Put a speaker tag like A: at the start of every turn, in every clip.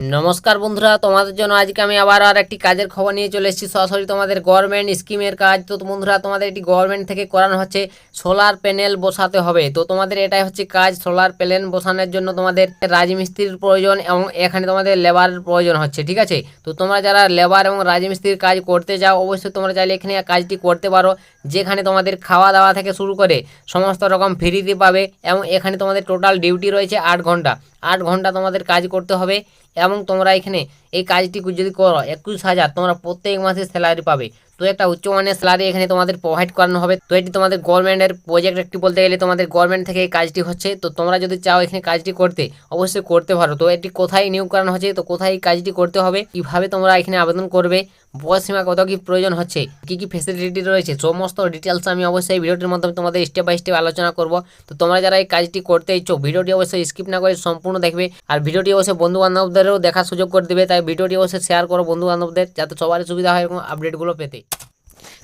A: নমস্কার বন্ধুরা, তোমাদের জন্য আজকে আমি আবার আর একটি কাজের খবর নিয়ে চলে এসেছি। সরাসরি তোমাদের গভর্নমেন্ট স্কিমের কাজ। তো বন্ধুরা, তোমাদের এটি গভর্নমেন্ট থেকে করানো হচ্ছে, সোলার প্যানেল বসাতে হবে। তো তোমাদের এটাই হচ্ছে কাজ। সোলার প্যানেল বসানোর জন্য তোমাদের রাজমিস্ত্রির প্রয়োজন এবং এখানে তোমাদের লেবার প্রয়োজন হচ্ছে, ঠিক আছে। তো তোমরা যারা লেবার এবং রাজমিস্ত্রির কাজ করতে যাও, অবশ্যই তোমরা চাইলে এখানে কাজটি করতে পারো, যেখানে তোমাদের খাওয়া দাওয়া থেকে শুরু করে সমস্ত রকম ফ্রিতে পাবে। এবং এখানে তোমাদের টোটাল ডিউটি রয়েছে 8 ঘন্টা। 8 ঘন্টা তোমাদের কাজ করতে হবে এবং তোমরা এখানে এই কাজটি যদি করো 21,000 তোমরা প্রত্যেক মাসে স্যালারি পাবে। তো একটা উচ্চমানের স্যালারি এখানে তোমাদের প্রোভাইড করানো হবে। তো এটি তোমাদের গভর্নমেন্টের প্রজেক্ট একটি বলতে গেলে তোমাদের গভর্নমেন্ট থেকে এই কাজটি হচ্ছে। তো তোমরা যদি চাও এখানে কাজটি করতে, অবশ্যই করতে পারো। তো এটি কোথায় নিয়োগ করানো হচ্ছে, তো কোথায় এই কাজটি করতে হবে, কিভাবে তোমরা এখানে আবেদন করবে, বয়স সীমা কত কি প্রয়োজন হচ্ছে, কি কি ফেসিলিটি রয়েছে, সমস্ত ডিটেলস আমি অবশ্যই এই ভিডিওটির মাধ্যমে তোমাদের স্টেপ বাই স্টেপ আলোচনা করব। তো তোমরা যারা এই কাজটি করতে ইচ্ছুক, ভিডিওটি অবশ্যই স্কিপ না করে সম্পূর্ণ দেখবে। আর ভিডিওটি অবশ্যই বন্ধু বান্ধবদেরও দেখার সুযোগ করে দেবে। তাই ভিডিওটি অবশ্যই শেয়ার করো বন্ধু বান্ধবদের, যাতে সবারই সুবিধা হয় এরকম আপডেটগুলো পেতে।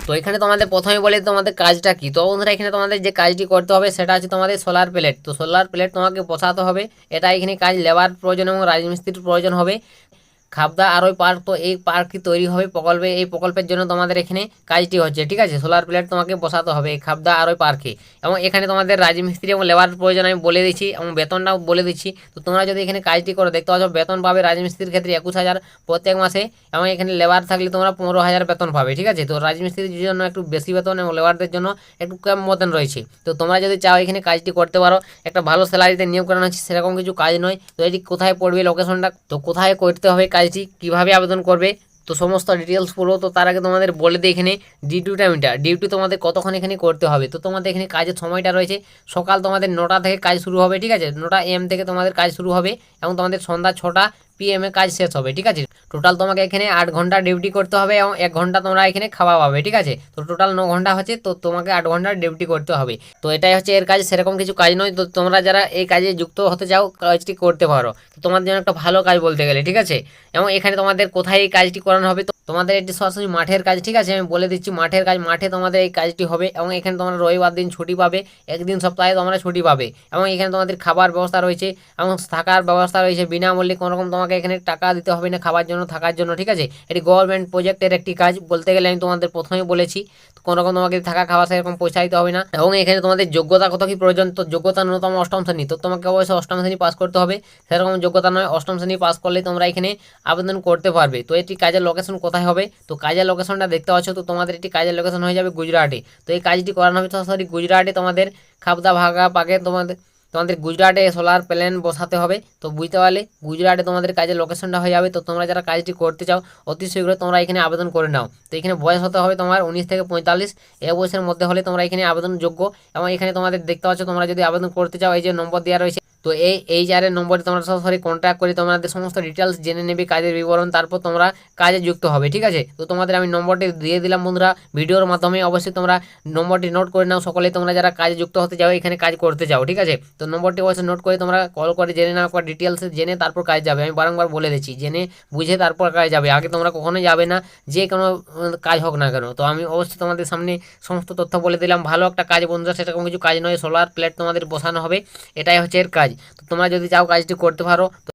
A: তো এখানে তোমাদের প্রথমে বলে তোমাদের কাজটা কি। তো বন্ধুরা, এখানে তোমাদের যে কাজটি করতে হবে সেটা হচ্ছে তোমাদের সোলার প্লেট। তো সোলার প্লেট তোমাকে বসাতে হবে। এটা এখানে কাজ লেবার প্রয়োজন এবং রাজমিস্ত্রির প্রয়োজন হবে। খাবদা আরই পার্ক, তো এই পার্কটি তৈরি হবে প্রকল্পে। এই প্রকল্পের জন্য তোমাদের এখানে কাজটি হচ্ছে, ঠিক আছে। সোলার প্লেট তোমাকে বসাতে হবে এই খাবদা আরই পার্কে। এবং এখানে তোমাদের রাজমিস্ত্রি এবং লেবার প্রয়োজন আমি বলে দিচ্ছি এবং বেতনটাও বলে দিচ্ছি। তো তোমরা যদি এখানে কাজটি করো, দেখতে পাচ্ছ বেতন পাবে রাজমিস্ত্রির ক্ষেত্রে 21,000 প্রত্যেক মাসে। এবং এখানে লেবার থাকলে তোমরা 15,000 বেতন পাবে, ঠিক আছে। তো রাজমিস্ত্রির জন্য একটু বেশি বেতন এবং লেবারদের জন্য একটু কম বেতন রয়েছে। তো তোমরা যদি চাও এখানে কাজটি করতে পারো, একটা ভালো স্যালারিতে নিয়োগ করানো হচ্ছে, সেরকম কিছু কাজ নয়। তো এটি কোথায় পড়বে, লোকেশনটা, তো কোথায় করতে হবে কাজটি, কিভাবে আবেদন করবে, তো সমস্ত ডিটেলস বলবো। তো তার আগে তোমাদের বলে দিই এখানে ডিউটি তোমাদের কতক্ষণ এখানে করতে হবে। তো তোমাদের এখানে কাজের সময়টা রয়েছে, সকাল তোমাদের 9টা থেকে কাজ শুরু হবে, ঠিক আছে। 9টা AM থেকে তোমাদের কাজ শুরু হবে এবং তোমাদের সন্ধ্যা 6টা PM এ কাজ শেষ হবে, ঠিক আছে। টোটাল তোমাকে এখানে 8 ঘন্টা ডিউটি করতে হবে এবং 1 ঘন্টা তোমরা এখানে খাওয়া পাবে, ঠিক আছে। তো টোটাল 9 ঘন্টা হচ্ছে, তো তোমাকে 8 ঘন্টা ডিউটি করতে হবে। তো এটাই হচ্ছে এর কাজ, সেরকম কিছু কাজ নয়। তো তোমরা যারা এই কাজে যুক্ত হতে চাও, কাজটি করতে পারো। তো তোমাদের জন্য একটা ভালো কাজ বলতে গেলে, ঠিক আছে। এবং এখানে তোমাদের কোথায় এই কাজটি করানো হবে, তো তোমাদের এটি সরাসরি মাঠের কাজ, ঠিক আছে। আমি বলে দিচ্ছি মাঠের কাজ, মাঠে তোমাদের এই কাজটি হবে। এবং এখানে তোমরা রবিবার দিন ছুটি পাবে, একদিন সপ্তাহে তোমরা ছুটি পাবে। এবং এখানে তোমাদের খাবার ব্যবস্থা রয়েছে এবং থাকার ব্যবস্থা রয়েছে বিনামূল্যে। কোনো রকম তোমাকে এখানে টাকা দিতে হবে না খাবার জন্য, থাকার জন্য, ঠিক আছে। এটি গভর্নমেন্ট প্রজেক্টের একটি কাজ বলতে গেলে, আমি তোমাদের প্রথমেই বলেছি। তো কোনো রকম তোমাকে থাকা খাওয়া সেরকম পয়সা দিতে হবে না। এবং এখানে তোমাদের যোগ্যতা কত কি প্রয়োজন, তো যোগ্যতা ন্যূনতম 8ম শ্রেণী। তো তোমাকে অবশ্যই 8ম শ্রেণী পাস করতে হবে, সেরকম যোগ্যতা নয়। 8ম শ্রেণী পাস করলে তোমরা এখানে আবেদন করতে পারবে। তো এটি কাজের লোকেশন কোথায় হবে, তো কাজের লোকেশনটা দেখতে পাচ্ছ। তো তোমাদের এটি কাজের লোকেশন হয়ে যাবে গুজরাটে। তো এই কাজটি করানো হবে সরাসরি গুজরাটে, তোমাদের খাবদা ভাগা পাকে তোমাদের তোমাদের গুজরাটে সোলার প্যানেল বসাতে হবে। তো বুঝতে পারলে, গুজরাটে তোমাদের কাজের লোকেশনটা হয়ে যাবে। তো তোমরা যারা কাজটি করতে চাও, অতি শীঘ্র তোমরা এখানে আবেদন করে নাও। তো এখানে বয়স হতে হবে তোমার 19 থেকে 45, এই বয়সের মধ্যে হলে তোমরা এখানে আবেদন যোগ্য। এবং এখানে তোমাদের দেখতে পাচ্ছ, তোমরা যদি আবেদন করতে চাও, এই যে নম্বর দেওয়া রয়েছে, তো এই যারের নম্বরে তোমরা সরাসরি কন্ট্যাক্ট করে তোমাদের সমস্ত ডিটেলস জেনে নেবে, কাজের বিবরণ, তারপর তোমরা কাজে যুক্ত হবে, ঠিক আছে। তো তোমাদের আমি নম্বরটি দিয়ে দিলাম বন্ধুরা ভিডিওর মাধ্যমে। অবশ্যই তোমরা নম্বরটি নোট করে নাও সকলে, তোমরা যারা কাজে যুক্ত হতে যাও, এখানে কাজ করতে যাও, ঠিক আছে। তো নম্বরটি অবশ্যই নোট করে তোমরা কল করে জেনে নাও, একবার ডিটেলস জেনে তারপর কাজ যাবে। আমি বারংবার বলে দিচ্ছি, জেনে বুঝে তারপর কাজ যাবে, আগে তোমরা কখনোই যাবে না, যে কোনো কাজ হোক না কেন। তো আমি অবশ্যই তোমাদের সামনে সমস্ত তথ্য বলে দিলাম। ভালো একটা কাজ বন্ধুরা, সেরকম কিছু কাজ নয়, সোলার প্লেট তোমাদের বসানো হবে, এটাই হচ্ছে এর কাজ। তো তোমরা যদি চাও কাজটি করতে পারো।